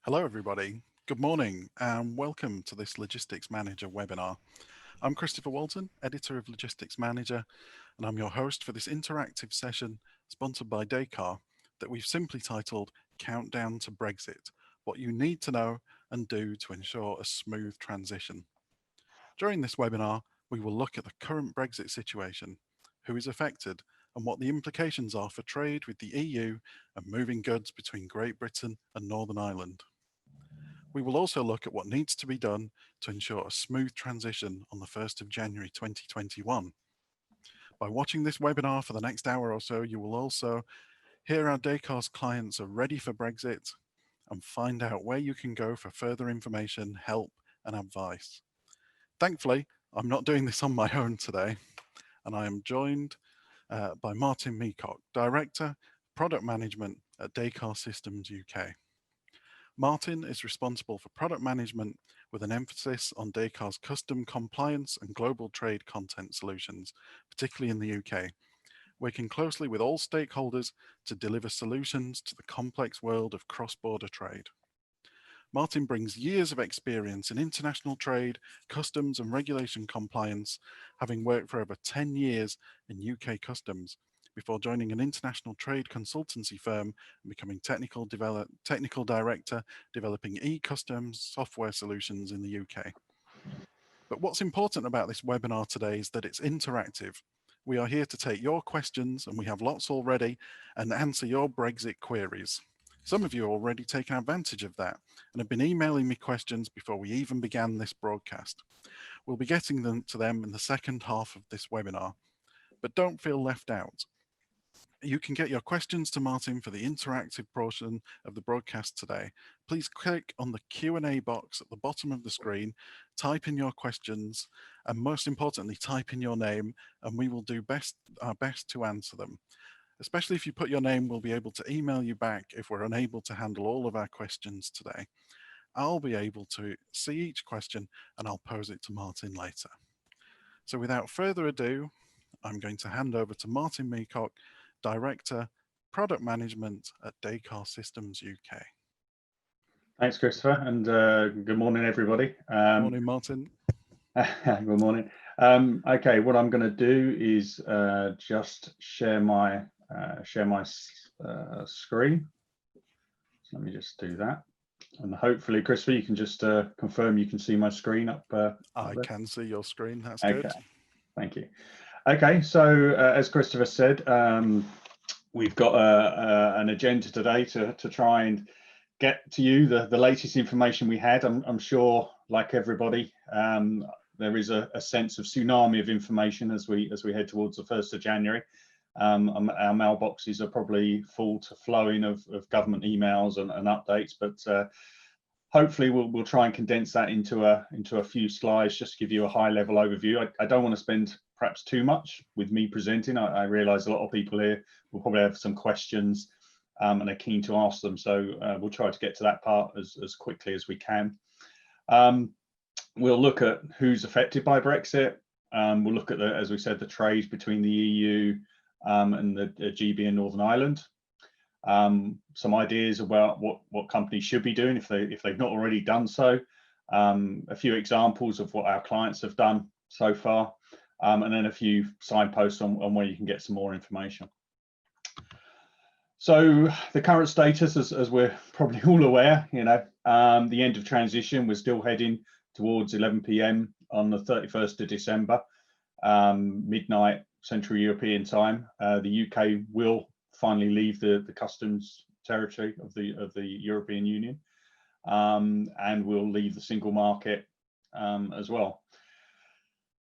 Hello, everybody. Good morning, and welcome to this Logistics Manager webinar. I'm Christopher Walton, editor of Logistics Manager, and I'm your host for this interactive session sponsored by Descartes that we've simply titled Countdown to Brexit: What You Need to Know and Do to Ensure a Smooth Transition. During this webinar, we will look at the current Brexit situation, who is affected, and what the implications are for trade with the EU and moving goods between Great Britain and Northern Ireland. We will also look at what needs to be done to ensure a smooth transition on the 1st of January 2021. By watching this webinar for the next hour or so, you will also hear how Descartes clients are ready for Brexit and find out where you can go for further information, help, and advice. Thankfully, I'm not doing this on my own today, and I am joined by Martin Meacock, Director, Product Management at Descartes Systems UK. Martin is responsible for product management with an emphasis on Descartes' custom compliance and global trade content solutions, particularly in the UK, working closely with all stakeholders to deliver solutions to the complex world of cross-border trade. Martin brings years of experience in international trade, customs and regulation compliance, having worked for over 10 years in UK customs before joining an international trade consultancy firm and becoming technical director developing e-customs software solutions in the UK. But what's important about this webinar today is that it's interactive. We are here to take your questions, and we have lots already, and answer your Brexit queries. Some of you have already taken advantage of that and have been emailing me questions before we even began this broadcast. We'll be getting them to them in the second half of this webinar, but don't feel left out. You can get your questions to Martin for the interactive portion of the broadcast today. Please click on the Q&A box at the bottom of the screen, type in your questions, and most importantly, type in your name, and we will do our best to answer them. Especially if you put your name, we'll be able to email you back if we're unable to handle all of our questions today. I'll be able to see each question and I'll pose it to Martin later. So without further ado, I'm going to hand over to Martin Meacock, Director, Product Management at Descartes Systems UK. Thanks, Christopher, and good morning, everybody. Morning, Martin. Good morning. Okay, what I'm going to do is just share my screen. So let me just do that, and hopefully, Christopher, you can just confirm you can see my screen up. I can see your screen. That's okay. Good. Thank you. Okay, so as Christopher said, we've got an agenda today to try and get to you the latest information we had. I'm sure, like everybody, there is a sense of tsunami of information as we head towards the 1st of January. Our mailboxes are probably full to flowing of government emails and updates, but hopefully we'll try and condense that into a few slides, just to give you a high level overview. I don't want to spend perhaps too much with me presenting. I realize a lot of people here will probably have some questions and are keen to ask them, so we'll try to get to that part as quickly as we can. We'll look at who's affected by Brexit. We'll look at, as we said, the trade between the EU and the GB and Northern Ireland. Some ideas about what companies should be doing if they've not already done so. A few examples of what our clients have done so far, and then a few signposts on where you can get some more information. So the current status, as we're probably all aware, the end of transition, we're still heading towards 11 p.m. on the 31st of December, midnight Central European time. The UK will finally leave the customs territory of the European Union, and will leave the single market as well.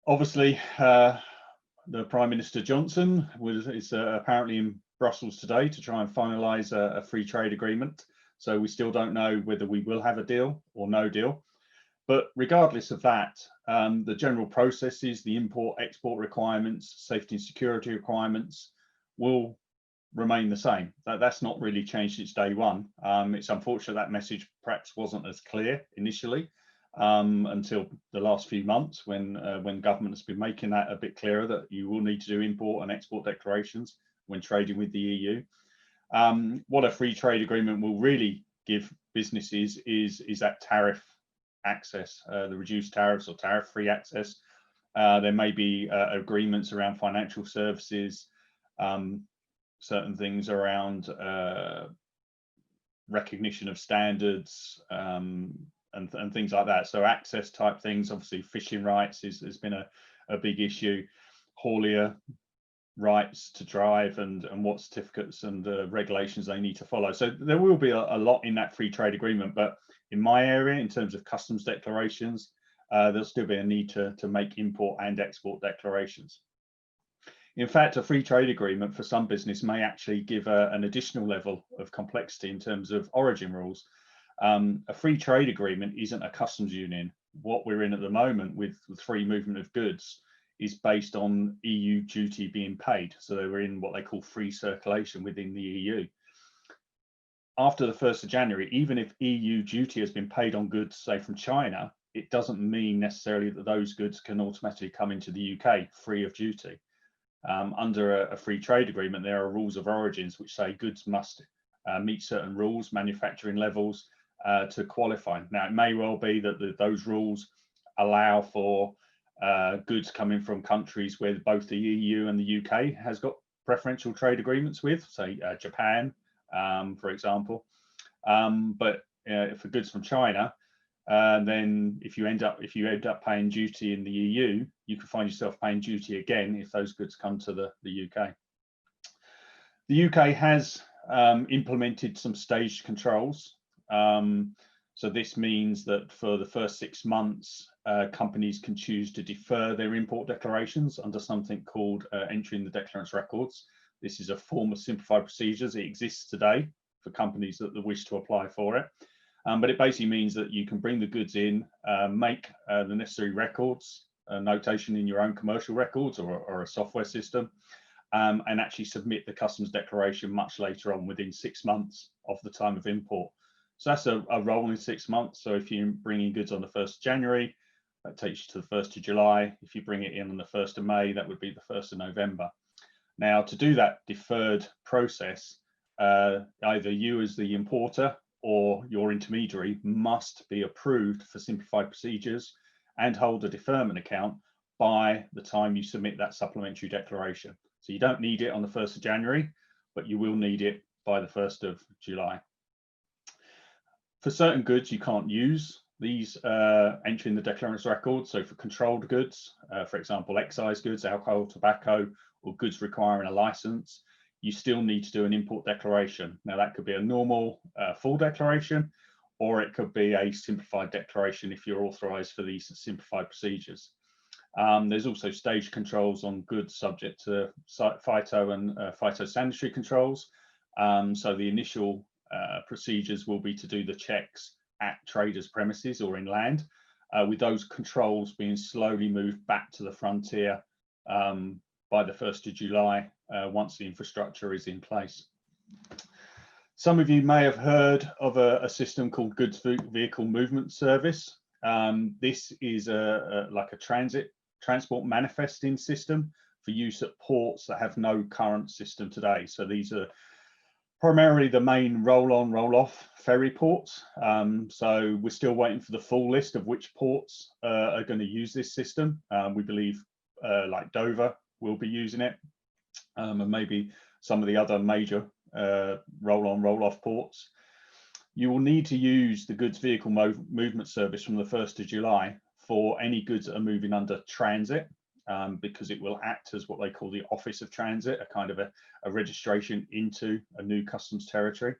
Obviously, the Prime Minister Johnson is apparently in Brussels today to try and finalise a free trade agreement. So we still don't know whether we will have a deal or no deal. But regardless of that, the general processes, the import-export requirements, safety and security requirements will remain the same. That's not really changed since day one. It's unfortunate that message perhaps wasn't as clear initially until the last few months when government has been making that a bit clearer, that you will need to do import and export declarations when trading with the EU. What a free trade agreement will really give businesses is that tariff access, the reduced tariffs or tariff-free access. There may be agreements around financial services, certain things around recognition of standards, and things like that. So access type things, obviously fishing rights has been a big issue. Haulier rights to drive and what certificates and regulations they need to follow. So there will be a lot in that free trade agreement, but in my area, in terms of customs declarations, there'll still be a need to make import and export declarations. In fact, a free trade agreement for some business may actually give an additional level of complexity in terms of origin rules. A free trade agreement isn't a customs union. What we're in at the moment with free movement of goods is based on EU duty being paid. So they were in what they call free circulation within the EU. After the 1st of January, even if EU duty has been paid on goods, say from China, it doesn't mean necessarily that those goods can automatically come into the UK free of duty. Under a free trade agreement, there are rules of origins which say goods must meet certain rules, manufacturing levels to qualify. Now, it may well be that those rules allow for goods coming from countries where both the EU and the UK has got preferential trade agreements with, say Japan, for example. But for goods from China, then if you end up paying duty in the EU, you can find yourself paying duty again if those goods come to the UK. The UK has implemented some staged controls. So this means that for the first 6 months, companies can choose to defer their import declarations under something called entry in the declarant's records. This is a form of simplified procedures. It exists today for companies that wish to apply for it. But it basically means that you can bring the goods in, make the necessary records, notation in your own commercial records or a software system, and actually submit the customs declaration much later on, within 6 months of the time of import. So that's a rolling 6 months. So if you're bringing goods on the 1st of January, that takes you to the 1st of July. If you bring it in on the 1st of May, that would be the 1st of November. Now, to do that deferred process, either you as the importer or your intermediary must be approved for simplified procedures and hold a deferment account by the time you submit that supplementary declaration. So you don't need it on the 1st of January, but you will need it by the 1st of July. For certain goods, you can't use these entry in the declarant's record. So for controlled goods, for example, excise goods, alcohol, tobacco, or goods requiring a license, you still need to do an import declaration. Now that could be a normal full declaration, or it could be a simplified declaration if you're authorized for these simplified procedures. There's also stage controls on goods subject to phyto and phytosanitary controls. So the initial procedures will be to do the checks at traders' premises or inland, with those controls being slowly moved back to the frontier by the 1st of July, once the infrastructure is in place. Some of you may have heard of a system called Goods Vehicle Movement Service. This is like a transport manifesting system for use at ports that have no current system today. So these are primarily the main roll-on, roll-off ferry ports. So we're still waiting for the full list of which ports are going to use this system. We believe like Dover will be using it, and maybe some of the other major roll-on, roll-off ports. You will need to use the Goods Vehicle Movement Service from the 1st of July for any goods that are moving under transit, because it will act as what they call the Office of Transit, a kind of a registration into a new customs territory.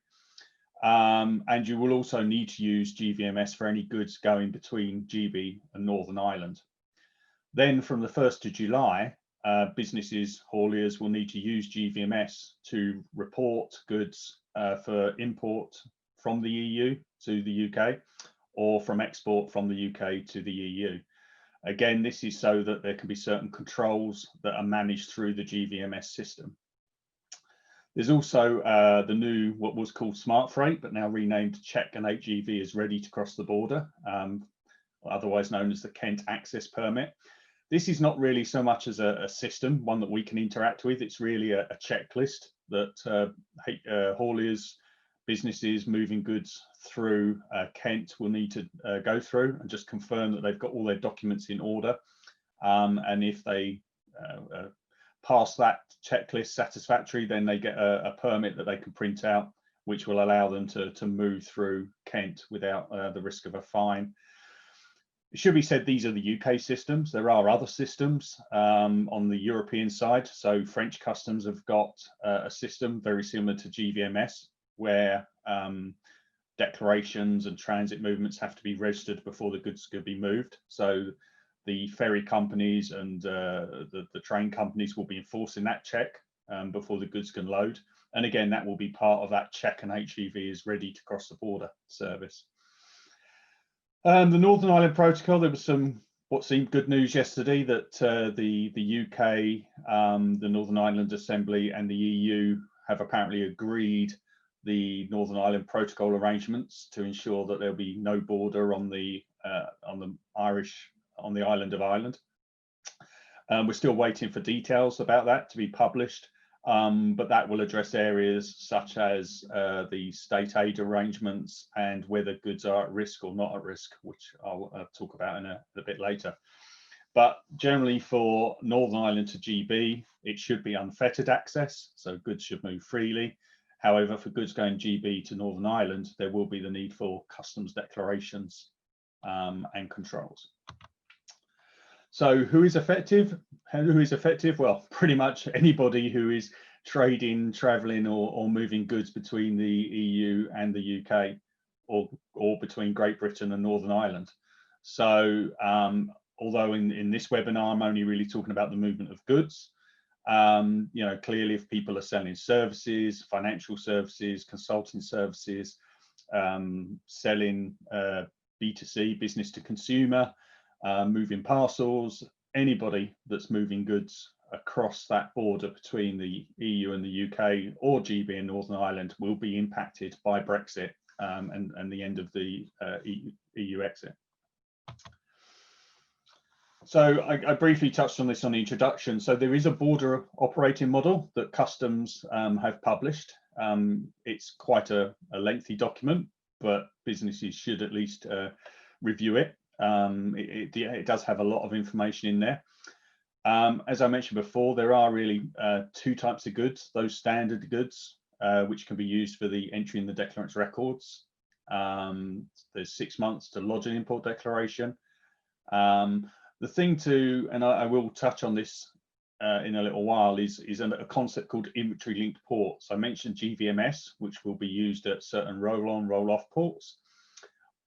And you will also need to use GVMS for any goods going between GB and Northern Ireland. Then from the 1st of July, businesses, hauliers will need to use GVMS to report goods for import from the EU to the UK, or from export from the UK to the EU. Again, this is so that there can be certain controls that are managed through the GVMS system. There's also the new, what was called Smart Freight, but now renamed Check and HGV is ready to cross the border, otherwise known as the Kent Access Permit. This is not really so much as a system, one that we can interact with. It's really a checklist that hauliers businesses moving goods through Kent will need to go through and just confirm that they've got all their documents in order. And if they pass that checklist satisfactory, then they get a permit that they can print out, which will allow them to move through Kent without the risk of a fine. It should be said these are the UK systems. There are other systems on the European side. So French customs have got a system very similar to GVMS, where declarations and transit movements have to be registered before the goods could be moved. So the ferry companies and the train companies will be enforcing that check before the goods can load. And again, that will be part of that check and HGV is ready to cross the border service. The Northern Ireland Protocol, there was some what seemed good news yesterday that the UK, the Northern Ireland Assembly and the EU have apparently agreed the Northern Ireland Protocol arrangements to ensure that there'll be no border on the island of Ireland. We're still waiting for details about that to be published, but that will address areas such as the state aid arrangements and whether goods are at risk or not at risk, which I'll talk about in a bit later. But generally for Northern Ireland to GB, it should be unfettered access, so goods should move freely. However, for goods going GB to Northern Ireland, there will be the need for customs declarations and controls. So who is effective? Who is effective? Well, pretty much anybody who is trading, traveling or moving goods between the EU and the UK or between Great Britain and Northern Ireland. So although in this webinar, I'm only really talking about the movement of goods, you know, clearly if people are selling services, financial services, consulting services, selling B2C, business to consumer, moving parcels, anybody that's moving goods across that border between the EU and the UK or GB and Northern Ireland will be impacted by Brexit and the end of the EU exit. So I briefly touched on this on the introduction. So there is a border operating model that Customs have published. It's quite a lengthy document, but businesses should at least review it. It does have a lot of information in there. As I mentioned before, there are really two types of goods, those standard goods, which can be used for the entry in the declarant's records. There's 6 months to lodge an import declaration. The thing to, and I will touch on this in a little while, is a concept called inventory linked ports. I mentioned GVMS, which will be used at certain roll-on, roll-off ports.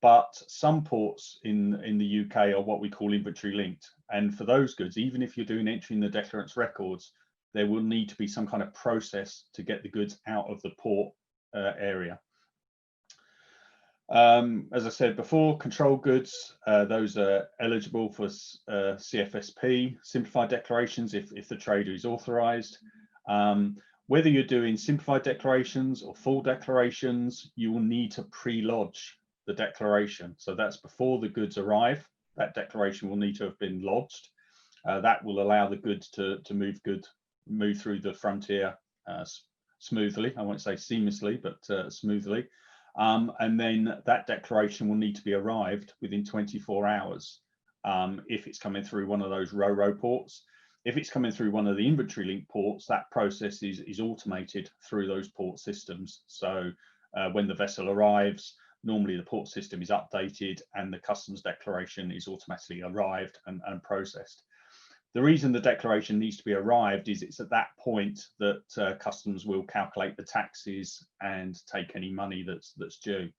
But some ports in the UK are what we call inventory linked. And for those goods, even if you're doing entry in the declarant's records, there will need to be some kind of process to get the goods out of the port area. As I said before, control goods, those are eligible for CFSP, simplified declarations if the trader is authorized. Whether you're doing simplified declarations or full declarations, you will need to pre-lodge the declaration. So that's before the goods arrive. That declaration will need to have been lodged. That will allow the goods to move through the frontier smoothly. I won't say seamlessly, but smoothly. And then that declaration will need to be arrived within 24 hours if it's coming through one of those ro-ro ports. If it's coming through one of the inventory link ports, that process is automated through those port systems. So when the vessel arrives, normally the port system is updated and the customs declaration is automatically arrived and processed. The reason the declaration needs to be arrived is it's at that point that customs will calculate the taxes and take any money that's due.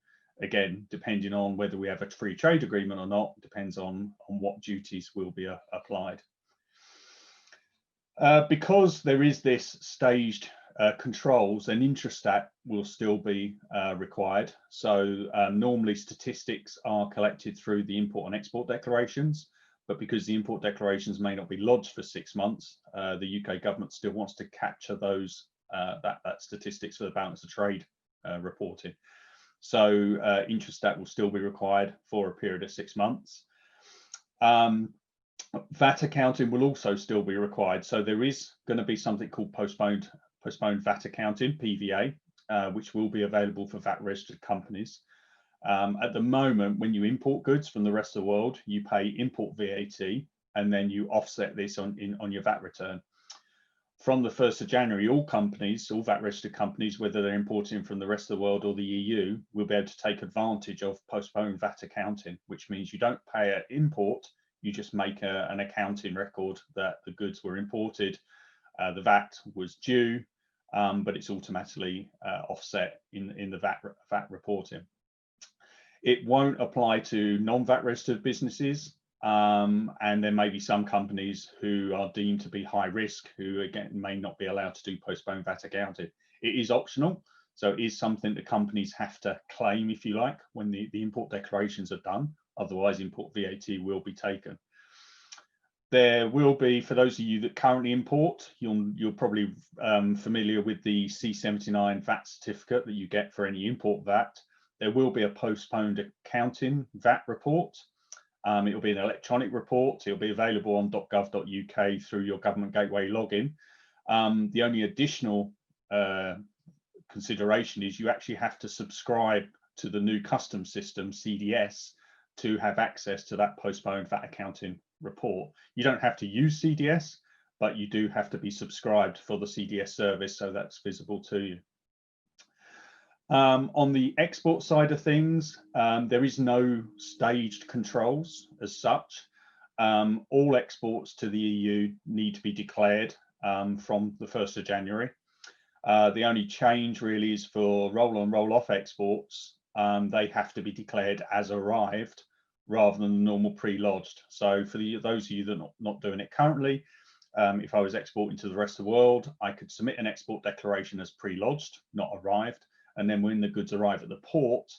Again, depending on whether we have a free trade agreement or not, depends on what duties will be applied. Because there is this staged controls, then Intrastat will still be required. So normally statistics are collected through the import and export declarations, but because the import declarations may not be lodged for 6 months, the UK government still wants to capture those that statistics for the balance of trade reporting. So Intrastat will still be required for a period of 6 months. VAT accounting will also still be required. So there is going to be something called postponed VAT accounting, PVA, which will be available for VAT registered companies. At the moment, when you import goods from the rest of the world, you pay import VAT, and then you offset this on your VAT return. From the 1st of January, all companies, all VAT registered companies, whether they're importing from the rest of the world or the EU, will be able to take advantage of postponed VAT accounting, which means you don't pay an import, you just make an accounting record that the goods were imported, the VAT was due, but it's automatically offset in the VAT reporting. It won't apply to non-VAT registered businesses. And there may be some companies who are deemed to be high risk, who again may not be allowed to do postponed VAT accounting. It is optional, so it is something that companies have to claim, if you like, when the import declarations are done. Otherwise, import VAT will be taken. There will be, for those of you that currently import, you're probably familiar with the C79 VAT certificate that you get for any import VAT. There will be a postponed accounting VAT report. It will be an electronic report. It'll be available on .gov.uk through your government gateway login. The only additional consideration is you actually have to subscribe to the new customs system, CDS, to have access to that postponed VAT accounting report. You don't have to use CDS, but you do have to be subscribed for the CDS service, so that's visible to you. On the export side of things, there is no staged controls as such. All exports to the EU need to be declared from the 1st of January. The only change really is for roll-on, roll-off exports. They have to be declared as arrived rather than the normal pre-lodged. So for those of you that are not doing it currently, if I was exporting to the rest of the world, I could submit an export declaration as pre-lodged, not arrived. And then when the goods arrive at the port,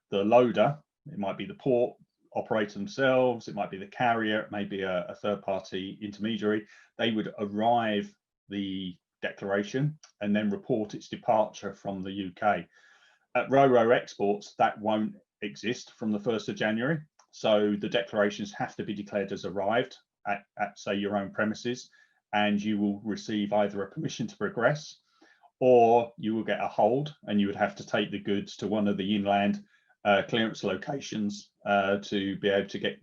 the loader, it might be the port operator themselves, it might be the carrier, it may be a third-party intermediary, they would arrive the declaration and then report its departure from the UK. At Ro-Ro exports, that won't exist from the 1st of January. So the declarations have to be declared as arrived at say, your own premises, and you will receive either a permission to progress, or you will get a hold, and you would have to take the goods to one of the inland clearance locations to be able to get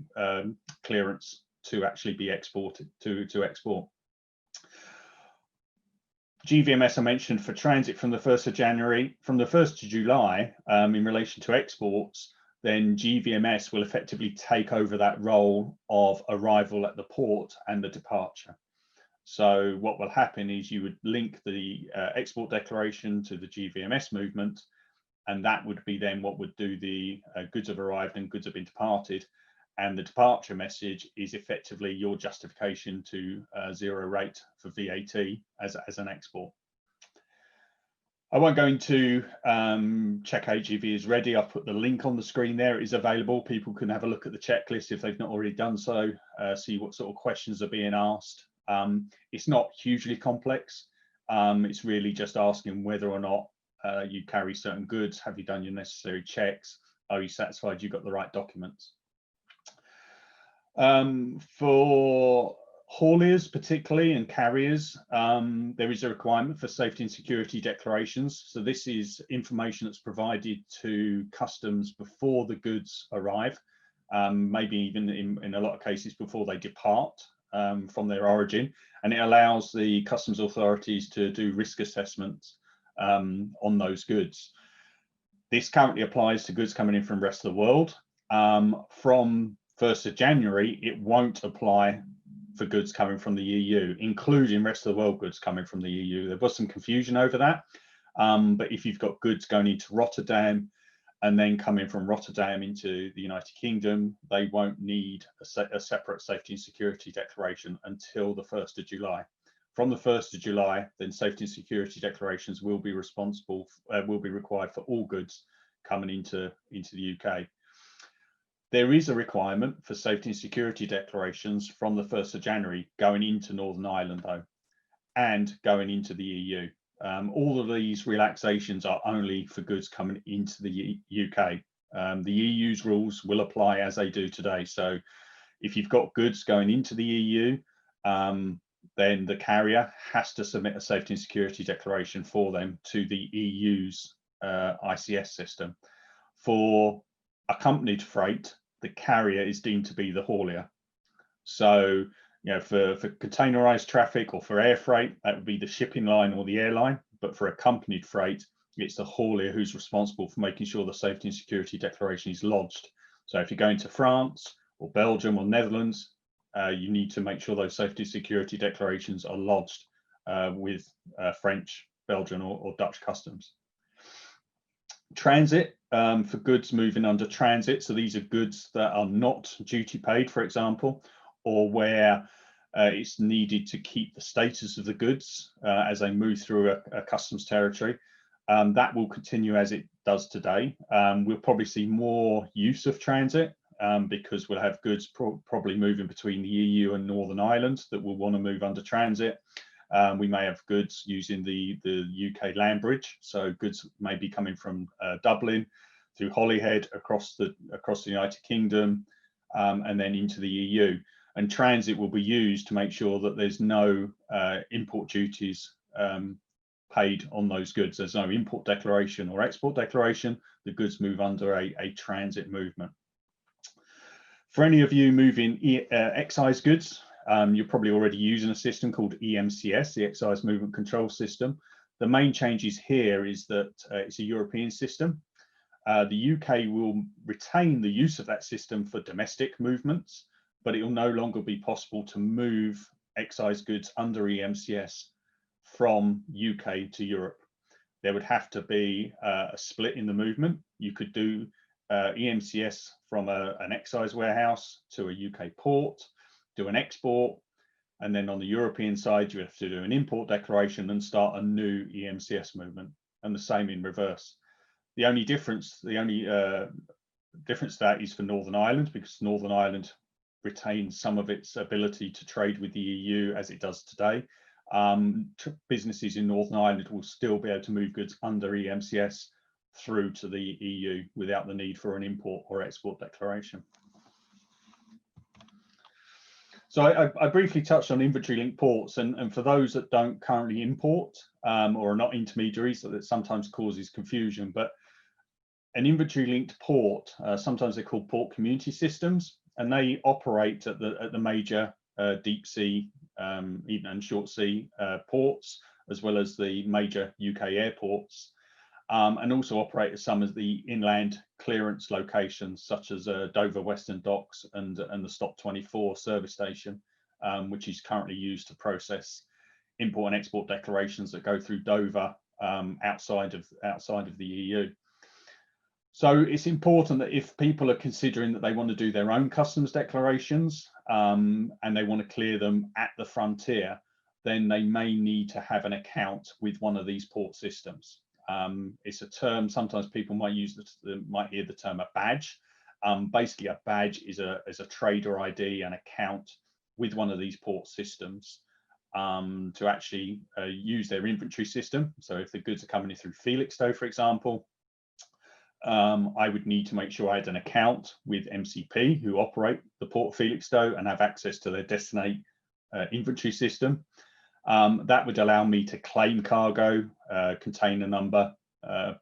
clearance to actually be exported, to export. GVMS I mentioned for transit from the 1st of January. From the 1st of July, in relation to exports, then GVMS will effectively take over that role of arrival at the port and the departure. So what will happen is you would link the export declaration to the GVMS movement, and that would be then what would do the goods have arrived and goods have been departed. And the departure message is effectively your justification to zero rate for VAT as an export. I won't go into check HGV is ready. I've put the link on the screen there. It is available. People can have a look at the checklist if they've not already done so, see what sort of questions are being asked. It's not hugely complex. It's really just asking whether or not you carry certain goods. Have you done your necessary checks? Are you satisfied you've got the right documents? For hauliers particularly and carriers, there is a requirement for safety and security declarations. So this is information that's provided to customs before the goods arrive, maybe even in a lot of cases before they depart from their origin, and it allows the customs authorities to do risk assessments on those goods. This currently applies to goods coming in from the rest of the world. From 1st of January, it won't apply for goods coming from the EU, including rest of the world goods coming from the EU. There was some confusion over that, but if you've got goods going into Rotterdam and then coming from Rotterdam into the United Kingdom, they won't need a separate safety and security declaration until the 1st of July. From the 1st of July, then safety and security declarations will be required for all goods coming into the UK. There is a requirement for safety and security declarations from the 1st of January going into Northern Ireland, though, and going into the EU. All of these relaxations are only for goods coming into the UK. The EU's rules will apply as they do today. So if you've got goods going into the EU, then the carrier has to submit a safety and security declaration for them to the EU's ICS system. For accompanied freight, the carrier is deemed to be the haulier. So, for containerized traffic or for air freight, that would be the shipping line or the airline. But for accompanied freight, it's the haulier who's responsible for making sure the safety and security declaration is lodged. So if you're going to France or Belgium or Netherlands, you need to make sure those safety and security declarations are lodged with French, Belgian or Dutch customs. Transit, for goods moving under transit. So these are goods that are not duty paid, for example, or where it's needed to keep the status of the goods as they move through a customs territory. That will continue as it does today. We'll probably see more use of transit because we'll have goods probably moving between the EU and Northern Ireland that will want to move under transit. We may have goods using the UK land bridge, so goods may be coming from Dublin through Holyhead across the United Kingdom and then into the EU. And transit will be used to make sure that there's no import duties paid on those goods. There's no import declaration or export declaration. The goods move under a transit movement. For any of you moving excise goods, you're probably already using a system called EMCS, the Excise Movement Control System. The main changes here is that it's a European system. The UK will retain the use of that system for domestic movements, but it will no longer be possible to move excise goods under EMCS from UK to Europe. There would have to be a split in the movement. You could do EMCS from an excise warehouse to a UK port, do an export, and then on the European side, you have to do an import declaration and start a new EMCS movement, and the same in reverse. The only difference to that is for Northern Ireland, because Northern Ireland retains some of its ability to trade with the EU as it does today. Businesses in Northern Ireland will still be able to move goods under EMCS through to the EU without the need for an import or export declaration. So I briefly touched on inventory linked ports, and for those that don't currently import or are not intermediaries, that sometimes causes confusion. But an inventory linked port, sometimes they're called port community systems, and they operate at the major deep sea and short sea ports, as well as the major UK airports, and also operate at some of the inland clearance locations, such as Dover Western Docks and the Stop 24 service station, which is currently used to process import and export declarations that go through Dover outside of the EU. So it's important that if people are considering that they want to do their own customs declarations and they want to clear them at the frontier, then they may need to have an account with one of these port systems. It's a term, sometimes people might might hear the term a badge. Basically, a badge is a trader ID, an account with one of these port systems to actually use their inventory system. So if the goods are coming in through Felixstowe, for example, I would need to make sure I had an account with MCP, who operate the Port of Felixstowe and have access to their Destinate inventory system. That would allow me to claim cargo, container number,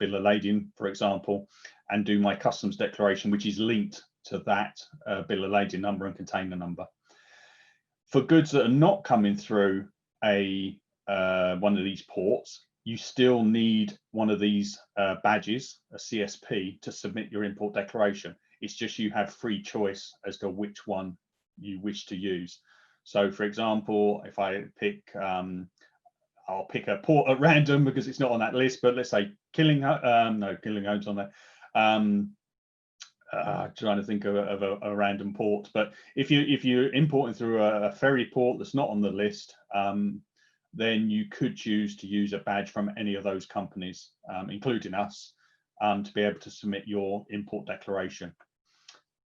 bill of lading, for example, and do my customs declaration, which is linked to that bill of lading number and container number. For goods that are not coming through one of these ports, you still need one of these badges, a CSP, to submit your import declaration. It's just you have free choice as to which one you wish to use. So, for example, if I pick, I'll pick a port at random because it's not on that list, but let's say Killingholme's on there. Trying to think of a random port, but if you're importing through a ferry port that's not on the list, then you could choose to use a badge from any of those companies, including us, to be able to submit your import declaration.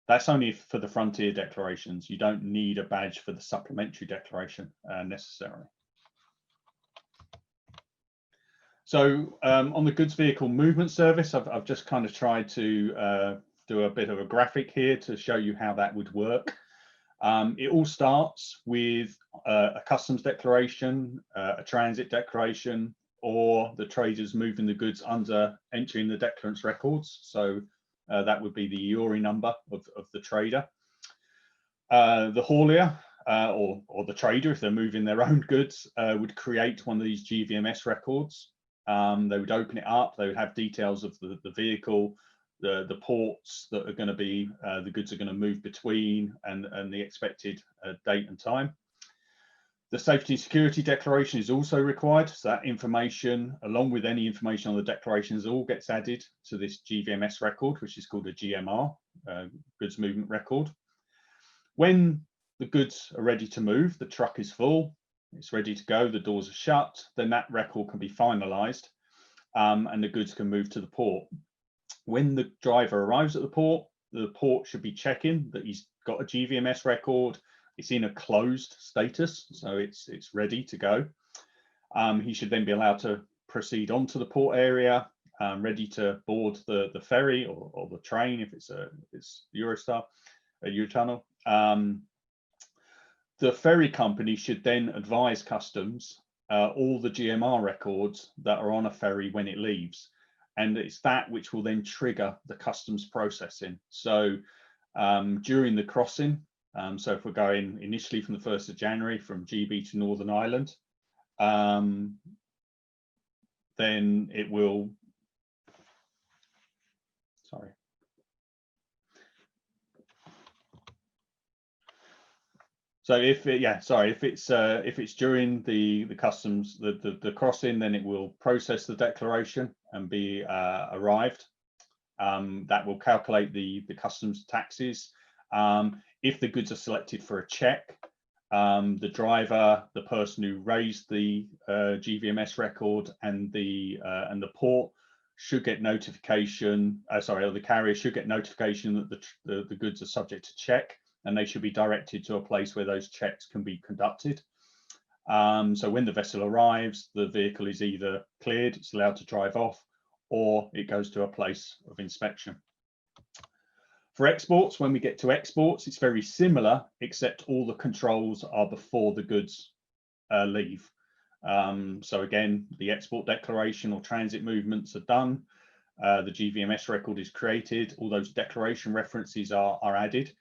That's only for the frontier declarations. You don't need a badge for the supplementary declaration necessarily. So on the goods vehicle movement service, I've just kind of tried to do a bit of a graphic here to show you how that would work. It all starts with a customs declaration, a transit declaration, or the traders moving the goods under entering the declarant's records. So that would be the EORI number of the trader. The haulier or the trader, if they're moving their own goods, would create one of these GVMS records. They would open it up. They would have details of the vehicle, the ports that are going to be the goods are going to move between, and the expected date and time. The safety and security declaration is also required. So that information, along with any information on the declarations, all gets added to this GVMS record, which is called a GMR, goods movement record. When the goods are ready to move, the truck is full, it's ready to go, the doors are shut, then that record can be finalized, and the goods can move to the port. When the driver arrives at the port should be checking that he's got a GVMS record. It's in a closed status, so it's ready to go. He should then be allowed to proceed onto the port area, ready to board the ferry or the train if it's Eurostar, a Eurotunnel. The ferry company should then advise customs all the GMR records that are on a ferry when it leaves, and it's that which will then trigger the customs processing. So during the crossing, so if we're going initially from the 1st of January from GB to Northern Ireland, then it will, sorry. So if it's during the customs, the crossing, then it will process the declaration and be arrived. That will calculate the customs taxes. If the goods are selected for a check, the driver, the person who raised the GVMS record, and the port should get notification. Or the carrier should get notification that the goods are subject to check, and they should be directed to a place where those checks can be conducted. So when the vessel arrives, the vehicle is either cleared, it's allowed to drive off, or it goes to a place of inspection. For exports, when we get to exports, it's very similar, except all the controls are before the goods leave. So again, the export declaration or transit movements are done. The GVMS record is created. All those declaration references are added.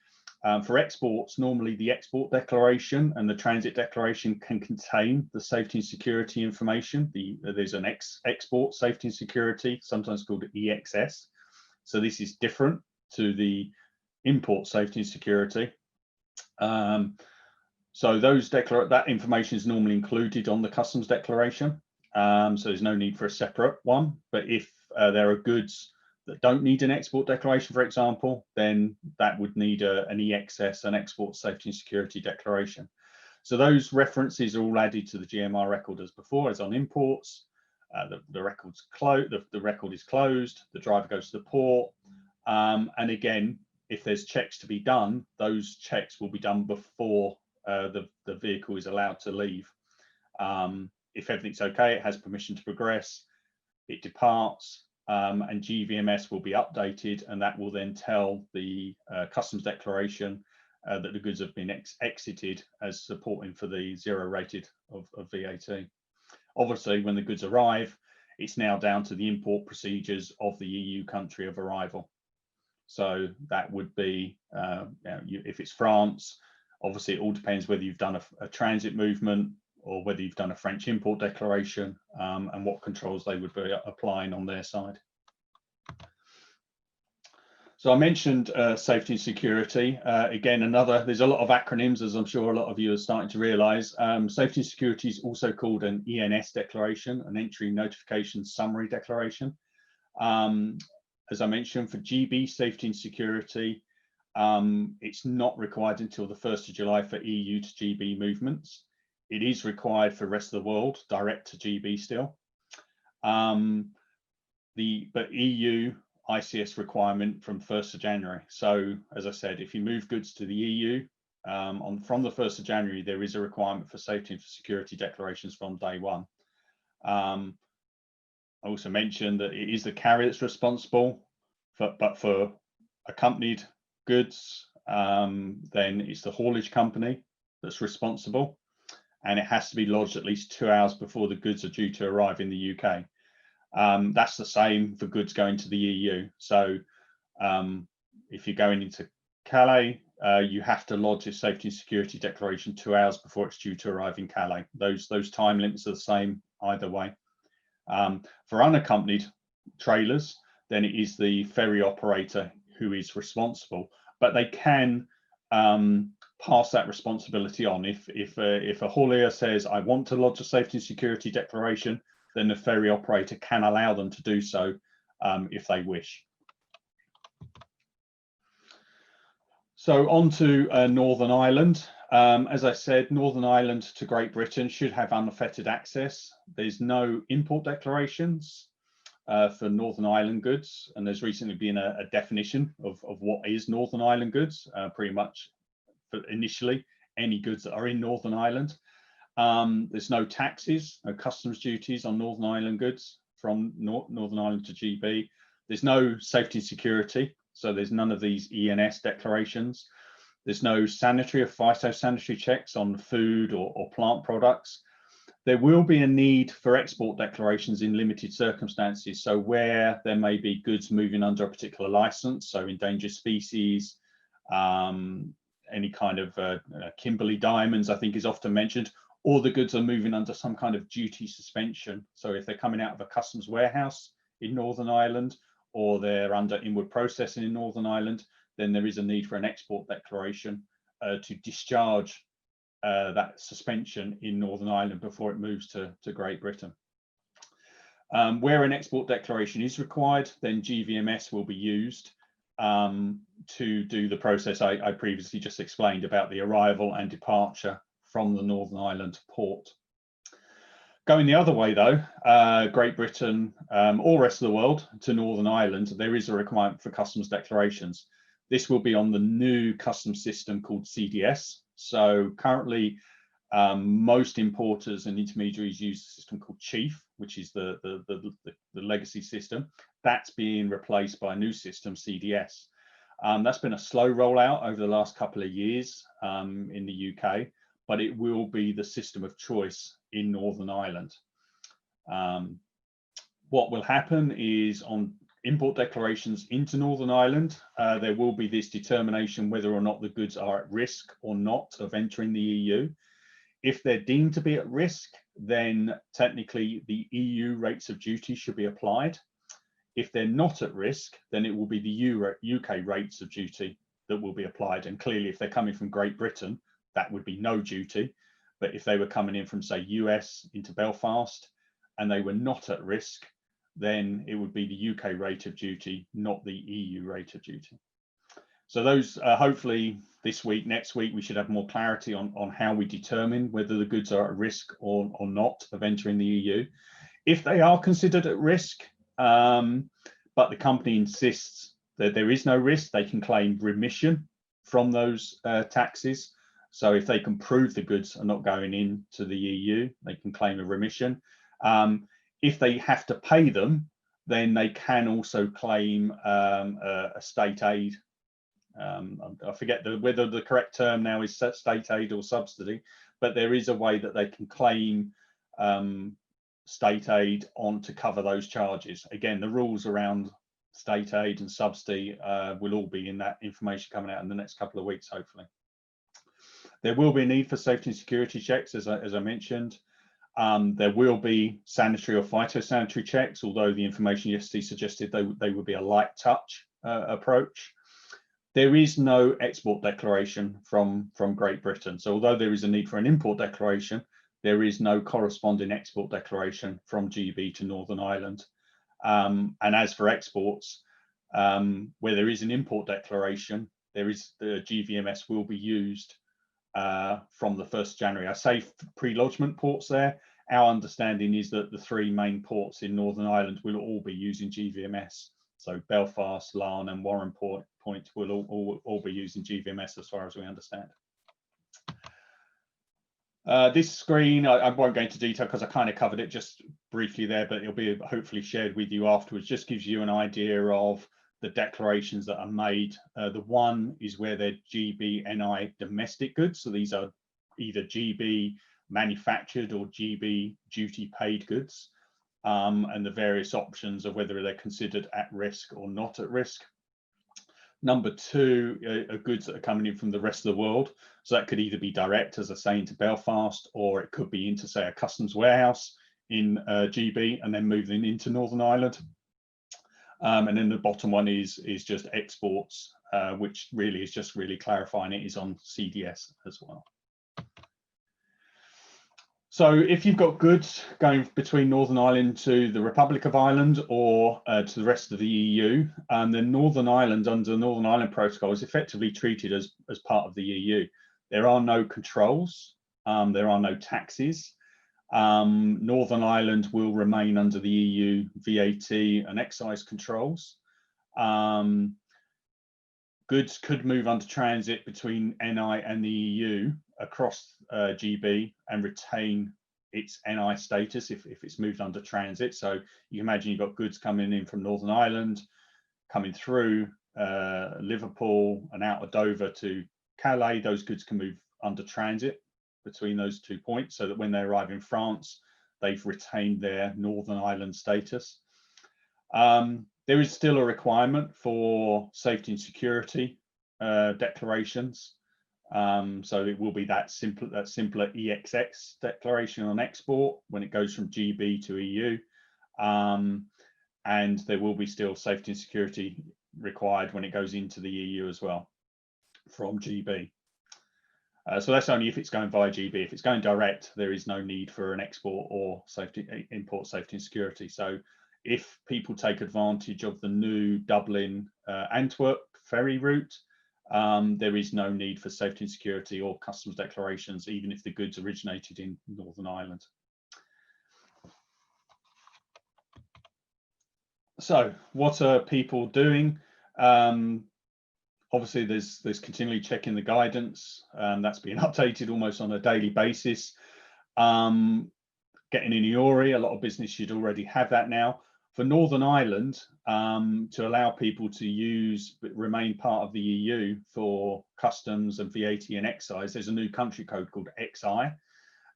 For exports, normally the export declaration and the transit declaration can contain the safety and security information. There's an export safety and security, sometimes called EXS. So this is different to the import safety and security. So that information is normally included on the customs declaration. So there's no need for a separate one. But if there are goods that don't need an export declaration, for example, then that would need an EXS, an export safety and security declaration. So those references are all added to the GMR record as before, as on imports. The record is closed, the driver goes to the port, and again, if there's checks to be done, those checks will be done before the vehicle is allowed to leave. If everything's okay, it has permission to progress, it departs, and GVMS will be updated, and that will then tell the customs declaration that the goods have been exited as supporting for the zero rated of VAT. Obviously, when the goods arrive, it's now down to the import procedures of the EU country of arrival. So that would be, if it's France, obviously it all depends whether you've done a transit movement or whether you've done a French import declaration, and what controls they would be applying on their side. So I mentioned safety and security. Again, there's a lot of acronyms, as I'm sure a lot of you are starting to realise. Safety and security is also called an ENS declaration, an entry notification summary declaration. As I mentioned, for GB safety and security, it's not required until the 1st of July for EU to GB movements. It is required for the rest of the world, direct to GB still. But EU ICS requirement from 1st of January. So as I said, if you move goods to the EU from the 1st of January, there is a requirement for safety and security declarations from day one. I also mentioned that it is the carrier that's responsible, but for accompanied goods, then it's the haulage company that's responsible. and it has to be lodged at least 2 hours before the goods are due to arrive in the UK. That's the same for goods going to the EU. So if you're going into Calais, you have to lodge a safety and security declaration 2 hours before it's due to arrive in Calais. Those time limits are the same either way. For unaccompanied trailers, then it is the ferry operator who is responsible, but they can pass that responsibility on. If a haulier says, I want to lodge a safety and security declaration, then the ferry operator can allow them to do so if they wish. So on to Northern Ireland. As I said, Northern Ireland to Great Britain should have unfettered access. There's no import declarations for Northern Ireland goods, and there's recently been a definition of what is Northern Ireland goods, pretty much initially any goods that are in Northern Ireland. There's no taxes, no customs duties on Northern Ireland goods from Northern Ireland to GB. There's no safety and security, so there's none of these ENS declarations. There's no sanitary or phytosanitary checks on food or plant products. There will be a need for export declarations in limited circumstances. So where there may be goods moving under a particular license, so endangered species, any kind of Kimberley diamonds, I think is often mentioned, or the goods are moving under some kind of duty suspension. So if they're coming out of a customs warehouse in Northern Ireland, or they're under inward processing in Northern Ireland, then there is a need for an export declaration to discharge that suspension in Northern Ireland before it moves to Great Britain. Where an export declaration is required, then GVMS will be used to do the process I previously just explained about the arrival and departure from the Northern Ireland port. Going the other way though, Great Britain or rest of the world to Northern Ireland, there is a requirement for customs declarations. This will be on the new customs system called CDS. So currently, most importers and intermediaries use a system called Chief, which is the legacy system. That's being replaced by a new system, CDS. That's been a slow rollout over the last couple of years in the UK, but it will be the system of choice in Northern Ireland. What will happen is on import declarations into Northern Ireland, there will be this determination whether or not the goods are at risk or not of entering the EU. If they're deemed to be at risk, then technically the EU rates of duty should be applied. If they're not at risk, then it will be the UK rates of duty that will be applied. And clearly, if they're coming from Great Britain, that would be no duty. But if they were coming in from, say, US into Belfast and they were not at risk, then it would be the UK rate of duty, not the EU rate of duty. So those, hopefully this week, next week, we should have more clarity on how we determine whether the goods are at risk or not of entering the EU. If they are considered at risk, but the company insists that there is no risk, they can claim remission from those taxes. So if they can prove the goods are not going into the EU, they can claim a remission. If they have to pay them, then they can also claim a state aid. I forget whether the correct term now is state aid or subsidy, but there is a way that they can claim state aid on to cover those charges. Again, the rules around state aid and subsidy will all be in that information coming out in the next couple of weeks, hopefully. There will be a need for safety and security checks, as I mentioned. There will be sanitary or phytosanitary checks, although the information yesterday suggested they would be a light touch approach. There is no export declaration from Great Britain. So although there is a need for an import declaration, there is no corresponding export declaration from GB to Northern Ireland. And as for exports, where there is an import declaration, the GVMS will be used from the 1st of January. I say pre-lodgement ports there. Our understanding is that the 3 main ports in Northern Ireland will all be using GVMS. So Belfast, Larne and Warren Point will all be using GVMS as far as we understand. This screen, I won't go into detail because I kind of covered it just briefly there, but it'll be hopefully shared with you afterwards. Just gives you an idea of the declarations that are made. The one is where they're GB NI domestic goods. So these are either GB manufactured or GB duty paid goods, and the various options of whether they're considered at risk or not at risk. Number two are goods that are coming in from the rest of the world. So that could either be direct, as I say, into Belfast, or it could be into, say, a customs warehouse in GB and then moving into Northern Ireland. And then the bottom one is just exports, which really is just really clarifying it is on CDS as well. So if you've got goods going between Northern Ireland to the Republic of Ireland or to the rest of the EU, then Northern Ireland under the Northern Ireland Protocol is effectively treated as part of the EU. There are no controls, there are no taxes. Northern Ireland will remain under the EU VAT and excise controls. Goods could move under transit between NI and the EU across GB and retain its NI status if it's moved under transit. So you can imagine you've got goods coming in from Northern Ireland, coming through Liverpool and out of Dover to Calais. Those goods can move under transit between those 2 points so that when they arrive in France, they've retained their Northern Ireland status. There is still a requirement for safety and security declarations. So it will be that simpler EXX declaration on export when it goes from GB to EU. And there will be still safety and security required when it goes into the EU as well from GB. So that's only if it's going via GB. If it's going direct, there is no need for an export or import safety and security. So if people take advantage of the new Dublin Antwerp ferry route, there is no need for safety and security or customs declarations, even if the goods originated in Northern Ireland. So what are people doing? Obviously, there's continually checking the guidance. That's being updated almost on a daily basis. Getting in EORI, a lot of business should already have that now. For Northern Ireland, to allow people to remain part of the EU for customs and VAT and excise, there's a new country code called XI,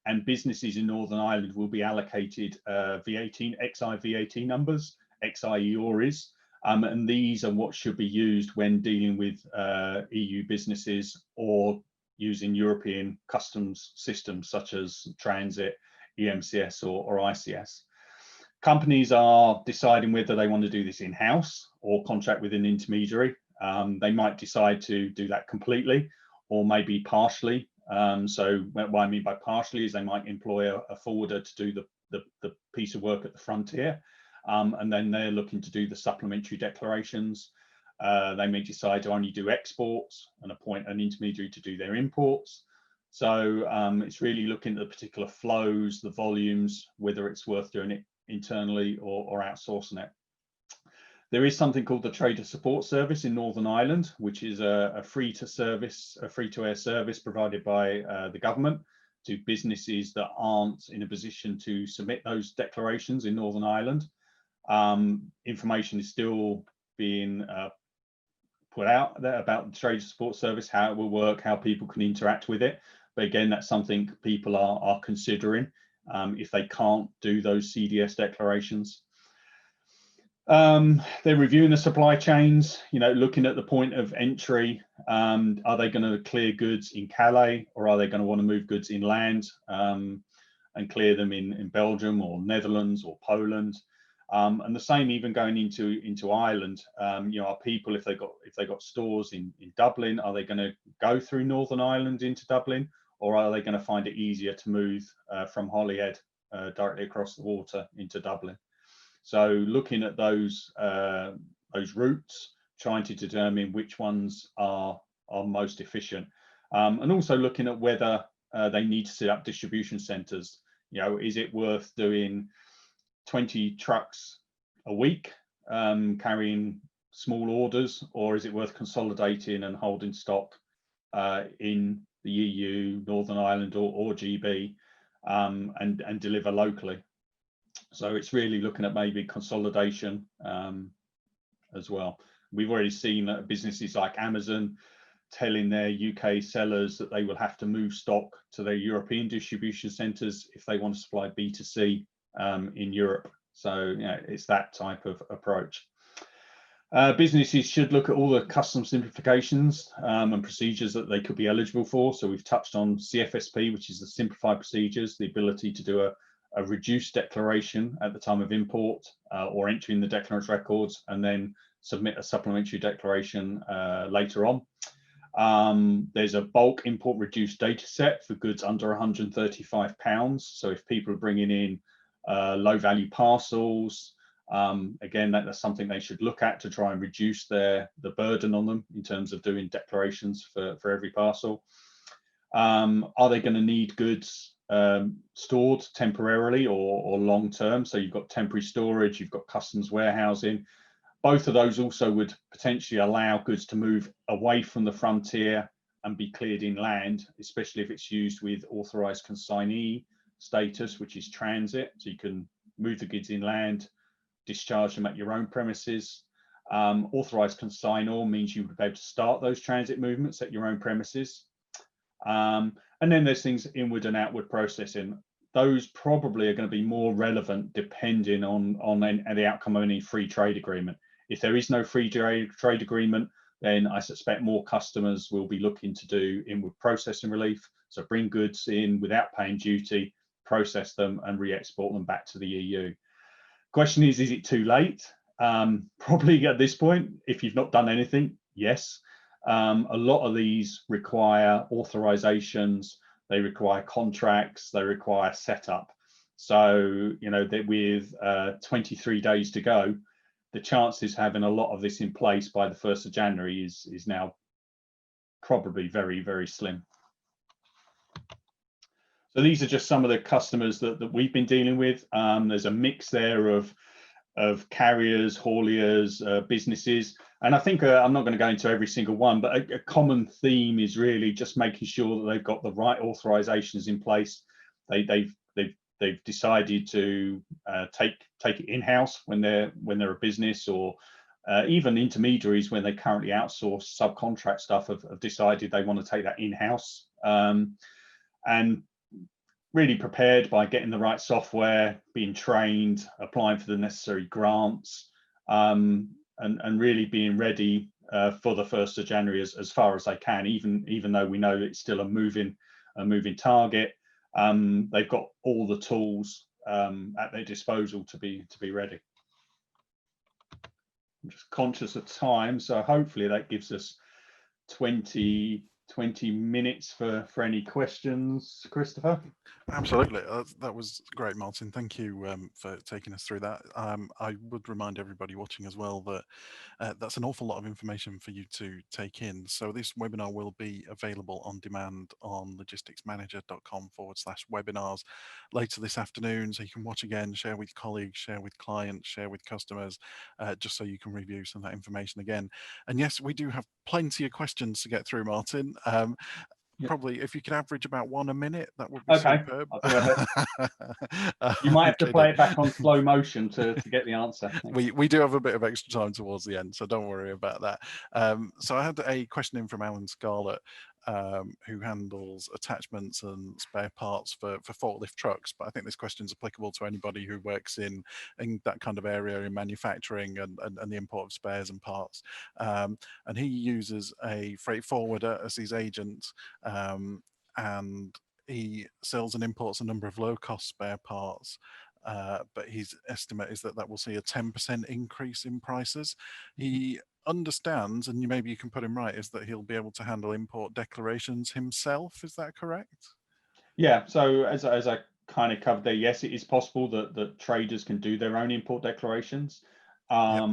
and businesses in Northern Ireland will be allocated XI VAT numbers, XI EORIs, and these are what should be used when dealing with EU businesses or using European customs systems such as transit, EMCS or ICS. Companies are deciding whether they want to do this in-house or contract with an intermediary. They might decide to do that completely or maybe partially. So what I mean by partially is they might employ a forwarder to do the piece of work at the frontier. And then they're looking to do the supplementary declarations. They may decide to only do exports and appoint an intermediary to do their imports. So it's really looking at the particular flows, the volumes, whether it's worth doing it internally or outsourcing it. There is something called the Trader Support Service in Northern Ireland, which is a free-to-air service provided by the government to businesses that aren't in a position to submit those declarations in Northern Ireland. Information is still being put out there about the Trader Support Service, how it will work, how people can interact with it. But again, that's something people are considering if they can't do those CDS declarations. They're reviewing the supply chains, looking at the point of entry. Are they going to clear goods in Calais, or are they going to want to move goods inland and clear them in Belgium or Netherlands or Poland? And the same even going into Ireland. Are people, if they got stores in Dublin, are they going to go through Northern Ireland into Dublin, or are they going to find it easier to move from Holyhead directly across the water into Dublin? So looking at those routes, trying to determine which ones are most efficient, and also looking at whether they need to set up distribution centres. Is it worth doing 20 trucks a week carrying small orders, or is it worth consolidating and holding stock in the EU, Northern Ireland or GB and deliver locally? So it's really looking at maybe consolidation as well. We've already seen businesses like Amazon telling their UK sellers that they will have to move stock to their European distribution centres if they want to supply B2C in Europe. So it's that type of approach. Businesses should look at all the custom simplifications and procedures that they could be eligible for. So we've touched on CFSP, which is the simplified procedures, the ability to do a reduced declaration at the time of import or entering the declarant's records, and then submit a supplementary declaration later on. There's a bulk import reduced data set for goods under £135. So if people are bringing in low value parcels, again, that's something they should look at to try and reduce the burden on them in terms of doing declarations for every parcel. Are they going to need goods stored temporarily or long term? So you've got temporary storage, you've got customs warehousing. Both of those also would potentially allow goods to move away from the frontier and be cleared inland, especially if it's used with authorised consignee status, which is transit. So you can move the goods inland, discharge them at your own premises. Authorised consignor means you would be able to start those transit movements at your own premises. And then there's things inward and outward processing. Those probably are going to be more relevant depending on the outcome of any free trade agreement. If there is no free trade agreement, then I suspect more customers will be looking to do inward processing relief. So bring goods in without paying duty, process them and re-export them back to the EU. Question is it too late? Probably at this point, if you've not done anything, yes. A lot of these require authorizations, they require contracts, they require setup. So, that with 23 days to go, the chances having a lot of this in place by the 1st of January is now probably very, very slim. So these are just some of the customers that we've been dealing with. There's a mix there of carriers, hauliers, businesses. And I think I'm not going to go into every single one, but a common theme is really just making sure that they've got the right authorizations in place. They've decided to take it in-house when they're a business, or even intermediaries when they currently outsource subcontract stuff have decided they want to take that in-house, and really prepared by getting the right software, being trained, applying for the necessary grants, and really being ready for the 1st of January as far as they can, even though we know it's still a moving target. They've got all the tools at their disposal to be ready. I'm just conscious of time, so hopefully that gives us 20 minutes for any questions, Christopher. Absolutely. That was great, Martin. Thank you for taking us through that. I would remind everybody watching as well that that's an awful lot of information for you to take in. So this webinar will be available on demand on logisticsmanager.com/webinars later this afternoon. So you can watch again, share with colleagues, share with clients, share with customers, just so you can review some of that information again. And yes, we do have plenty of questions to get through, Martin. Probably if you could average about one a minute, that would be superb. You might have to play it back on slow motion to get the answer. We do have a bit of extra time towards the end, so don't worry about that. So I had a question in from Alan Scarlett, who handles attachments and spare parts for forklift trucks. But I think this question is applicable to anybody who works in that kind of area in manufacturing and the import of spares and parts. And he uses a freight forwarder as his agent, and he sells and imports a number of low-cost spare parts. But his estimate is that will see a 10% increase in prices. He understands, and maybe you can put him right, is that he'll be able to handle import declarations himself. Is that correct? Yeah. So as I kind of covered there, yes, it is possible that traders can do their own import declarations. Yep.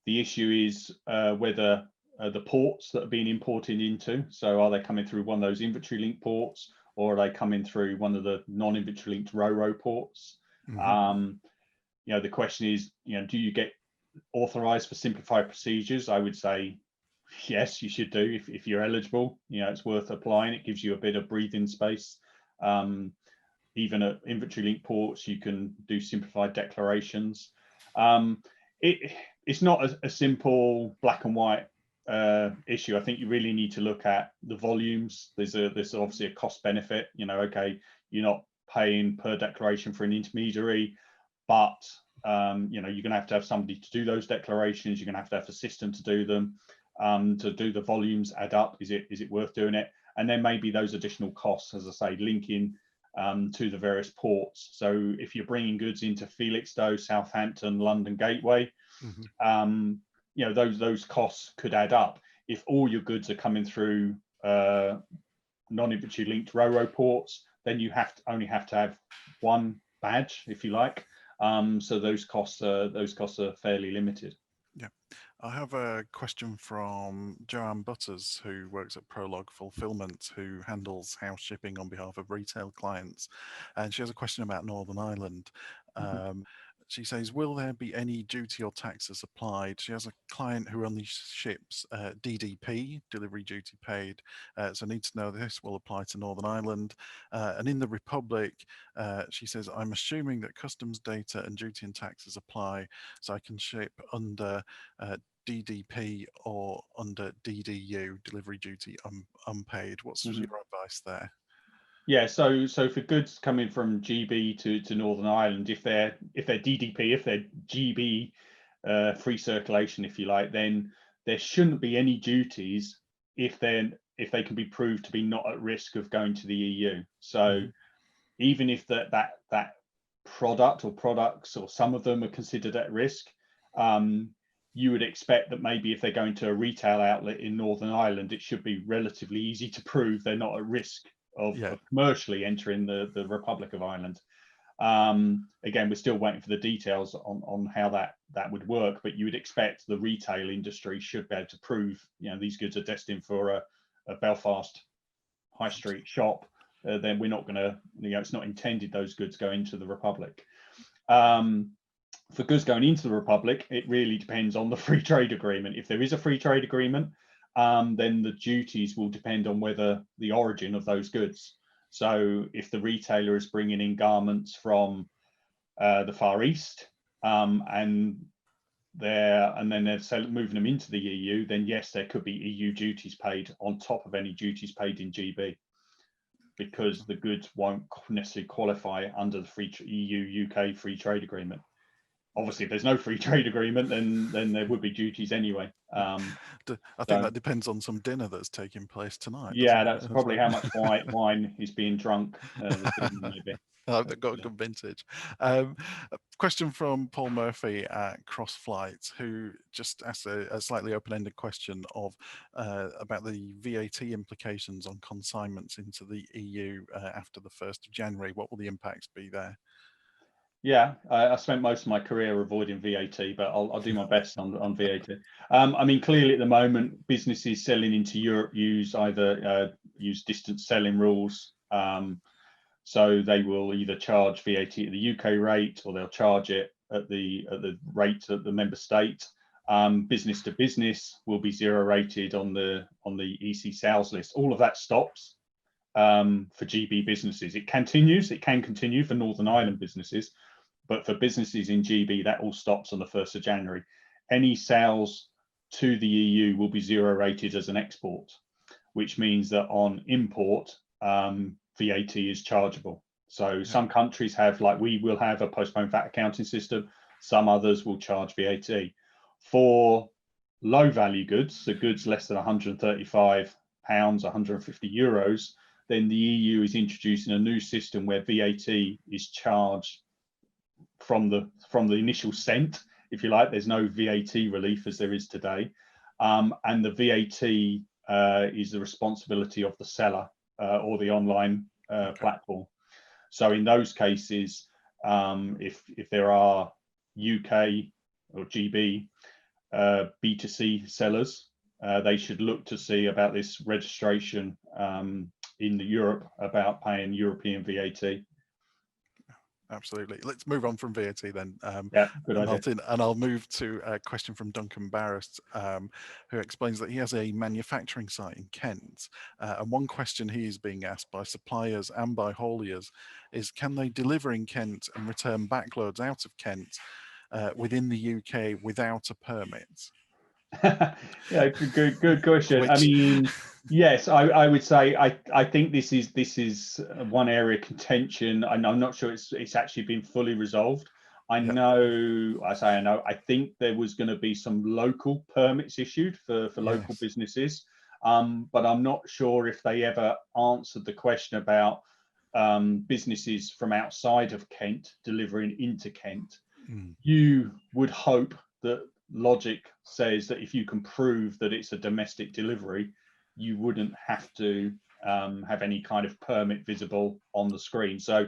The issue is whether the ports that are being imported into, so are they coming through one of those inventory link ports, or are they coming through one of the non-inventory linked RoRo ports? Mm-hmm. The question is, do you get authorized for simplified procedures? I would say yes, you should do if you're eligible. It's worth applying. It gives you a bit of breathing space. Even at inventory link ports, you can do simplified declarations. It's not a simple black and white issue. I think you really need to look at the volumes. There's obviously a cost benefit. Okay, you're not paying per declaration for an intermediary, but you're going to have somebody to do those declarations. You're going to have a system to do them. To do the volumes add up. Is it worth doing it? And then maybe those additional costs, as I say, linking to the various ports. So if you're bringing goods into Felixstowe, Southampton, London Gateway, Hmm. those costs could add up. If all your goods are coming through non-inventory linked RoRo ports, then you only have to have one badge, if you like. So those costs are fairly limited. Yeah. I have a question from Joanne Butters, who works at Prologue Fulfillment, who handles house shipping on behalf of retail clients. And she has a question about Northern Ireland. Mhm. Um, she says, will there be any duty or taxes applied? She has a client who only ships DDP, delivery duty paid, so need to know this will apply to Northern Ireland. And in the Republic, she says, I'm assuming that customs data and duty and taxes apply, so I can ship under DDP or under DDU, delivery duty unpaid. What's Mhm. your advice there? Yeah, so for goods coming from GB to Northern Ireland, if they're DDP, if they're GB free circulation, if you like, then there shouldn't be any duties if they can be proved to be not at risk of going to the EU. So Hmm. even if that product or products or some of them are considered at risk, um, you would expect that maybe if they're going to a retail outlet in Northern Ireland, it should be relatively easy to prove they're not at risk Yeah. of commercially entering the Republic of Ireland. Again, we're still waiting for the details on how that would work, but you would expect the retail industry should be able to prove these goods are destined for a Belfast high street shop. Then we're not going to, it's not intended those goods go into the Republic. Um, for goods going into the Republic, it really depends on the free trade agreement. If there is a free trade agreement, then the duties will depend on whether the origin of those goods. So if the retailer is bringing in garments from the Far East, and then they're moving them into the EU, then yes, there could be EU duties paid on top of any duties paid in GB, because the goods won't necessarily qualify under the free EU UK free trade agreement. Obviously, if there's no free trade agreement, then there would be duties anyway. I think So that depends on some dinner that's taking place tonight, yeah, doesn't that's it? probably how much wine is being drunk this evening, maybe. I've But, got a good vintage. A question from Paul Murphy at CrossFlight, who just asked a slightly open-ended question of about the VAT implications on consignments into the EU after the 1st of January. What will the impacts be there? yeah, I spent most of my career avoiding VAT, but I'll do my best on VAT. I mean, clearly at the moment, businesses selling into Europe use use distance selling rules. So they will either charge VAT at the UK rate, or they'll charge it at the rate of the member state. Business to business will be zero rated on the EC sales list. All of that stops for GB businesses. It can continue for Northern Ireland businesses, but for businesses in GB, that all stops on the 1st of January. Any sales to the EU will be zero rated as an export, which means that on import, VAT is chargeable. So Yeah. some countries have, like we will have, a postponed VAT accounting system. Some others will charge VAT. For low value goods, so goods less than £135, €150, then the EU is introducing a new system where VAT is charged from the initial cent, if you like. There's no VAT relief as there is today, and the VAT is the responsibility of the seller or the online Okay. platform. So in those cases, if there are UK or GB B2C sellers, they should look to see about this registration in Europe about paying European VAT. Absolutely. Let's move on from VAT then. Yeah, good idea. And I'll move to a question from Duncan Barris, who explains that he has a manufacturing site in Kent. And one question he is being asked by suppliers and by hauliers is, can they deliver in Kent and return backloads out of Kent within the UK without a permit? Yeah, good question. I Which, mean, yes, I would say I think this is one area of contention, and I'm not sure it's actually been fully resolved. yeah, I know. I think there was going to be some local permits issued for local yes, businesses, but I'm not sure if they ever answered the question about businesses from outside of Kent delivering into Kent. mm, You would hope that logic says that if you can prove that it's a domestic delivery, you wouldn't have to have any kind of permit visible on the screen. So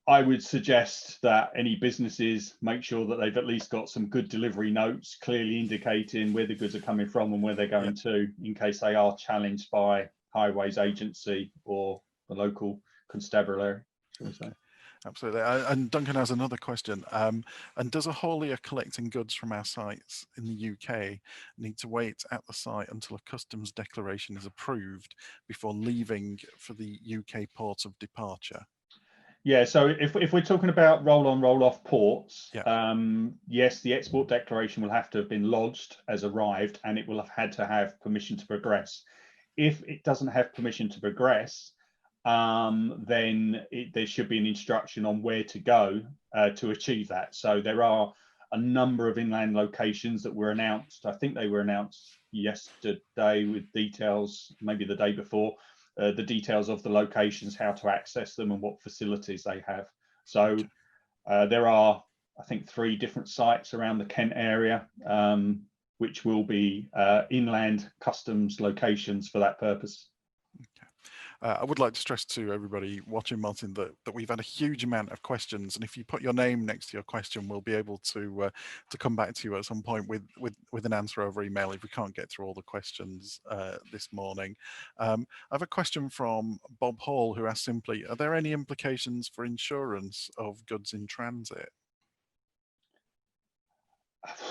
I would suggest that any businesses make sure that they've at least got some good delivery notes clearly indicating where the goods are coming from and where they're yeah. going to, in case they are challenged by Highways Agency or the local constabulary, shall we say. Okay, absolutely. And Duncan has another question. And does a haulier collecting goods from our sites in the UK need to wait at the site until a customs declaration is approved before leaving for the UK port of departure? Yeah, so if we're talking about roll on, roll off ports, Yeah. yes, the export declaration will have to have been lodged as arrived and it will have had to have permission to progress. If it doesn't have permission to progress, then there should be an instruction on where to go to achieve that. So there are a number of inland locations that were announced. I think they were announced yesterday with details, maybe the day before, the details of the locations, how to access them, and what facilities they have. So Okay. there are, I think, 3 different sites around the Kent area, which will be inland customs locations for that purpose. Okay. I would like to stress to everybody watching, Martin, that we've had a huge amount of questions, and if you put your name next to your question, we'll be able to come back to you at some point with an answer over email if we can't get through all the questions this morning. I have a question from Bob Hall, who asks simply, are there any implications for insurance of goods in transit?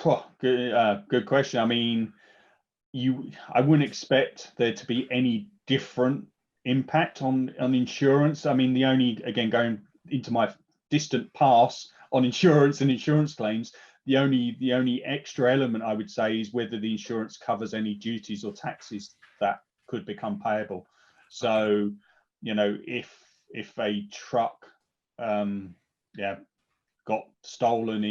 Good question. I mean, I wouldn't expect there to be any different impact on insurance. I mean, the only, again, going into my distant past on insurance and insurance claims, the only extra element I would say is whether the insurance covers any duties or taxes that could become payable. Okay. So, if a truck, yeah, got stolen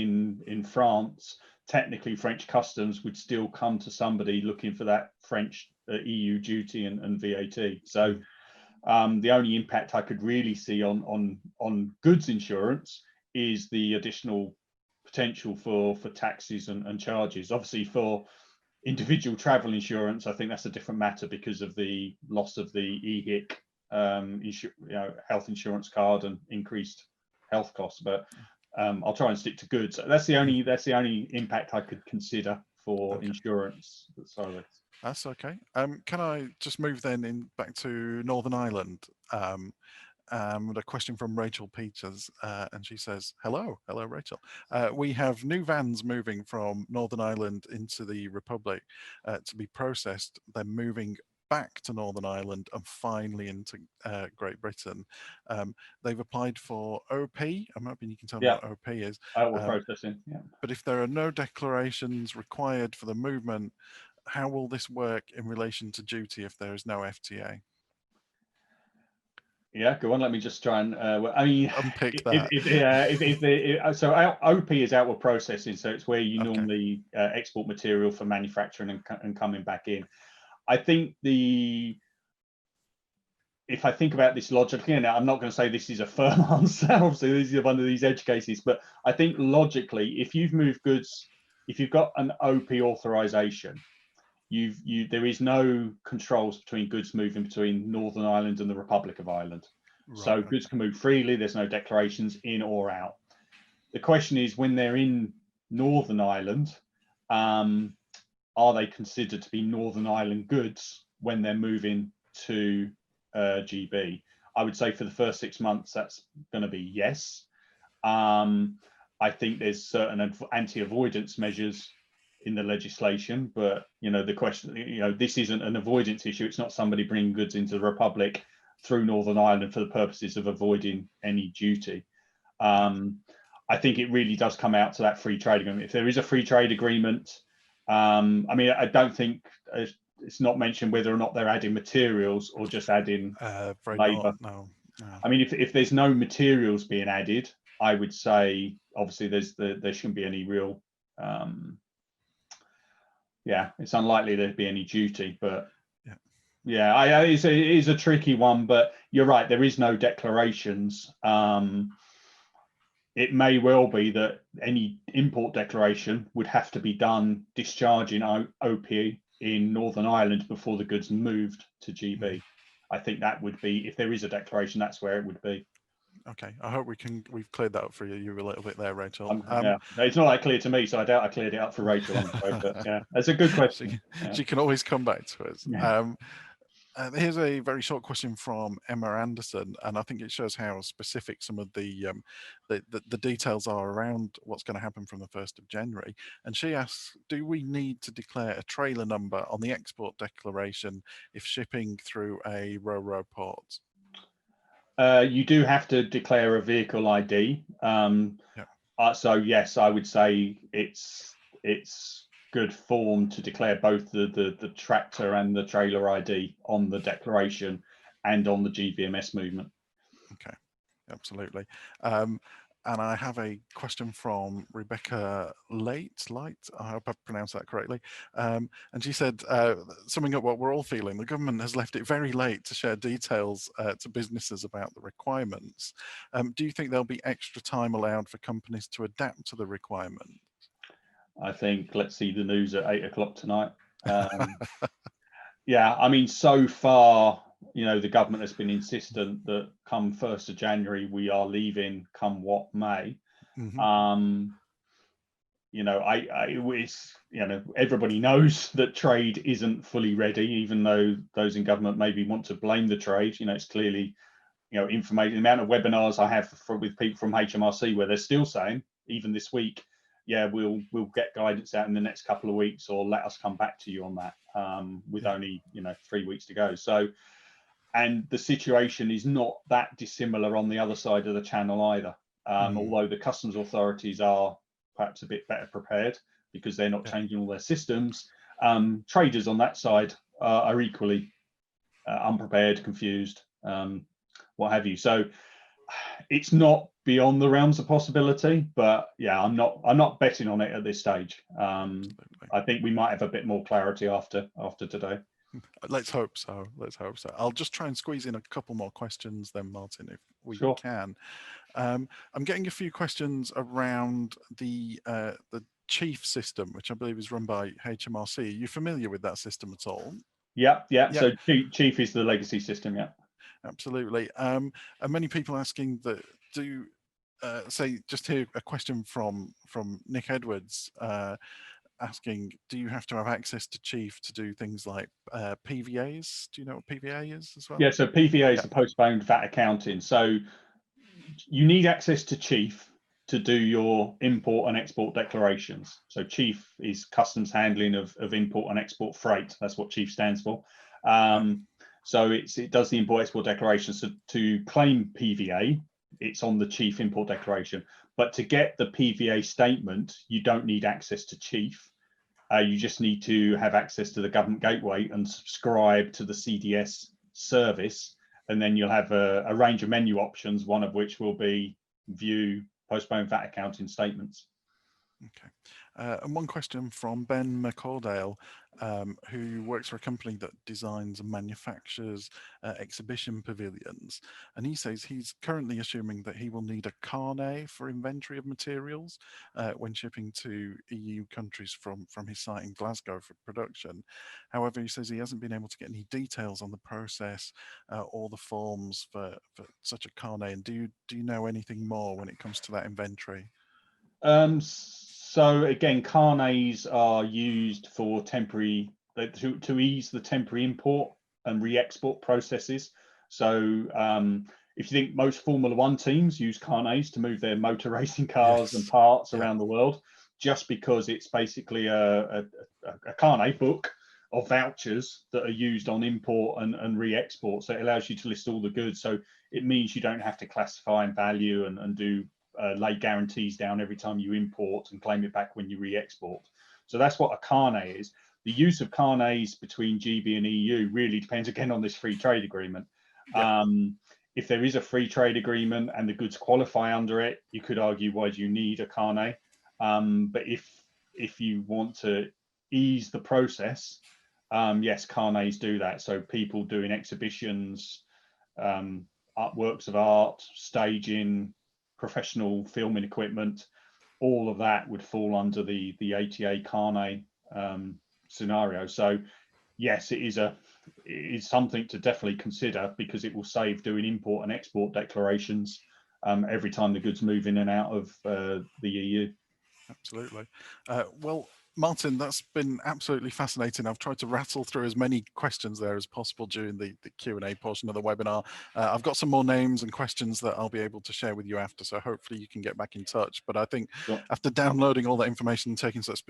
in France, technically French customs would still come to somebody looking for that French EU duty and VAT. So Mm, the only impact I could really see on goods insurance is the additional potential for taxes and charges. Obviously, for individual travel insurance, I think that's a different matter because of the loss of the EHIC health insurance card and increased health costs. But I'll try and stick to goods. mhm. That's the only impact I could consider for Okay. insurance. Sorry. That's okay. Can I just move then in back to Northern Ireland? With a question from Rachel Peters, and she says, hello, Rachel. We have new vans moving from Northern Ireland into the Republic to be processed, then moving back to Northern Ireland and finally into Great Britain. They've applied for OP. I'm hoping you can tell me Yeah, what OP is. outward Um, processing. Yeah. but if there are no declarations required for the movement, how will this work in relation to duty if there is no FTA? Yeah, go on. Let me just try and. I mean, Unpick if that. if the so OP is outward processing, so it's where you Okay. normally export material for manufacturing and coming back in. I think if I think about this logically, and I'm not going to say this is a firm answer, obviously this is one of these edge cases, but I think logically, if you've moved goods, if you've got an OP authorization, there is no controls between goods moving between Northern Ireland and the Republic of Ireland. Right. So goods Okay. can move freely. There's no declarations in or out. The question is, when they're in Northern Ireland, um, are they considered to be Northern Ireland goods when they're moving to GB? I would say for the first 6 months, that's going to be yes. I think there's certain anti-avoidance measures in the legislation, but the question, this isn't an avoidance issue. It's not somebody bringing goods into the Republic through Northern Ireland for the purposes of avoiding any duty. Yeah. I think it really does come out to that free trade agreement. If there is a free trade agreement, I mean, I don't think it's not mentioned whether or not they're adding materials or just adding Afraid not. labour. No. No. I mean, if there's no materials being added, I would say obviously there shouldn't be any real. Yeah, it's unlikely there'd be any duty, but yeah, it is a tricky one. But you're right, there is no declarations. It may well be that any import declaration would have to be done discharging OP in Northern Ireland before the goods moved to GB. I think that would be, if there is a declaration, that's where it would be. Okay, I hope we've cleared that up for you a little bit there, Rachel. Yeah, it's not that clear to me, so I doubt I cleared it up for Rachel. I'm afraid, but yeah, that's a good question. She can always come back to us. Yeah. Here's a very short question from Emma Anderson, and I think it shows how specific some of the details are around what's going to happen from the 1st of January. And she asks, do we need to declare a trailer number on the export declaration if shipping through a ro-ro port? You do have to declare a vehicle ID. So yes, I would say it's good form to declare both the tractor and the trailer ID on the declaration and on the GVMS movement. Okay, absolutely. And I have a question from Rebecca Light. I hope I pronounced that correctly. And she said, summing up what we're all feeling, the government has left it very late to share details to businesses about the requirements. Do you think there'll be extra time allowed for companies to adapt to the requirement? I think let's see the news at 8 o'clock tonight. Yeah, I mean, so far, the government has been insistent that come 1st of January, we are leaving come what may. Everybody knows that trade isn't fully ready, even though those in government maybe want to blame the trade. It's clearly, information, the amount of webinars I have with people from HMRC where they're still saying, even this week, yeah, we'll get guidance out in the next couple of weeks, or let us come back to you on that, with only 3 weeks to go. So, and the situation is not that dissimilar on the other side of the channel either. Although the customs authorities are perhaps a bit better prepared because they're not changing all their systems, traders on that side are equally unprepared, confused, what have you. So it's not beyond the realms of possibility, but yeah, I'm not betting on it at this stage. I think we might have a bit more clarity after today. Let's hope so. I'll just try and squeeze in a couple more questions then, Martin, if we can. I'm getting a few questions around the Chief system, which I believe is run by HMRC. Are you familiar with that system at all? Yeah. So Chief is the legacy system. Yeah. Absolutely. And many people asking that say, just here a question from Nick Edwards, asking, do you have to have access to Chief to do things like PVAs? Do you know what PVA is as well? Yeah, so PVA is the postponed VAT accounting. So you need access to Chief to do your import and export declarations. So Chief is customs handling of import and export freight. That's what Chief stands for. So it does the import export declaration. So to claim PVA, it's on the Chief import declaration. But to get the PVA statement, you don't need access to Chief. You just need to have access to the government gateway and subscribe to the CDS service. And then you'll have a range of menu options, one of which will be view postponed VAT accounting statements. Okay. And one question from Ben McCordale, who works for a company that designs and manufactures exhibition pavilions. And he says he's currently assuming that he will need a carnet for inventory of materials when shipping to EU countries from his site in Glasgow for production. However, he says he hasn't been able to get any details on the process or the forms for such a carnet. And do you know anything more when it comes to that inventory? So again, carnets are used for temporary to ease the temporary import and re-export processes. So if you think most Formula One teams use carnets to move their motor racing cars and parts around the world, just because it's basically a carnet book of vouchers that are used on import and re-export. So it allows you to list all the goods. So it means you don't have to classify and value and do lay guarantees down every time you import and claim it back when you re-export. So that's what a carnet is. The use of carnets between GB and EU really depends again on this free trade agreement. Yeah, If there is a free trade agreement and the goods qualify under it, you could argue, why do you need a carnet? But if you want to ease the process, yes, carnets do that. So people doing exhibitions, works of art, staging, professional filming equipment, all of that would fall under the ATA carnet scenario. So yes, it is something to definitely consider, because it will save doing import and export declarations every time the goods move in and out of the EU. absolutely. Well, Martin, that's been absolutely fascinating. I've tried to rattle through as many questions there as possible during the Q&A portion of the webinar. I've got some more names and questions that I'll be able to share with you after, so hopefully you can get back in touch. But I think Sure. after downloading all that information and taking such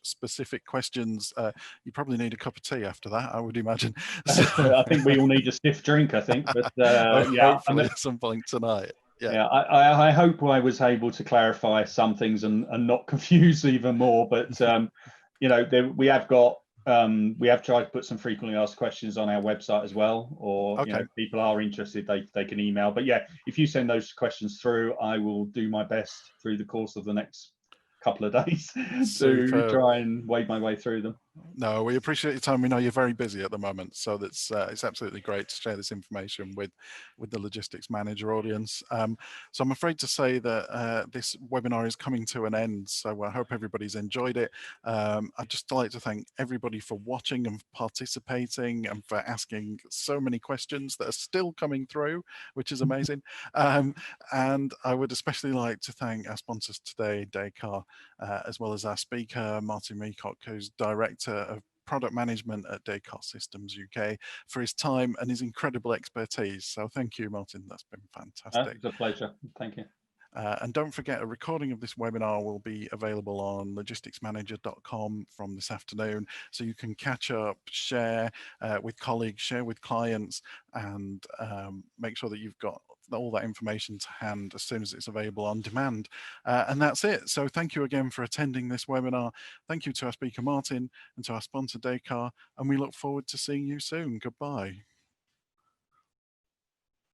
specific questions, you probably need a cup of tea after that, I would imagine. So, I think we all need a stiff drink, I think, but yeah, hopefully at some point tonight. Yeah. yeah, I hope I was able to clarify some things and not confuse even more. But we have got we have tried to put some frequently asked questions on our website as well, or Okay. if people are interested, they can email. But yeah, if you send those questions through, I will do my best through the course of the next couple of days to Superb. try and wade my way through them. No, we appreciate your time. We know you're very busy at the moment, so that's it's absolutely great to share this information with the logistics manager audience. So I'm afraid to say that this webinar is coming to an end. So I hope everybody's enjoyed it. I'd just like to thank everybody for watching and participating and for asking so many questions that are still coming through, which is amazing. And I would especially like to thank our sponsors today, Descartes, as well as our speaker, Martin Meacock, who's Director of Product Management at Descartes Systems UK, for his time and his incredible expertise. So thank you, Martin. That's been fantastic. It's a pleasure. Thank you. And don't forget, a recording of this webinar will be available on logisticsmanager.com from this afternoon. So you can catch up, share with colleagues, share with clients, and make sure that you've got all that information to hand as soon as it's available on demand. And that's it. So thank you again for attending this webinar. Thank you to our speaker, Martin, and to our sponsor, Descartes. And we look forward to seeing you soon. Goodbye.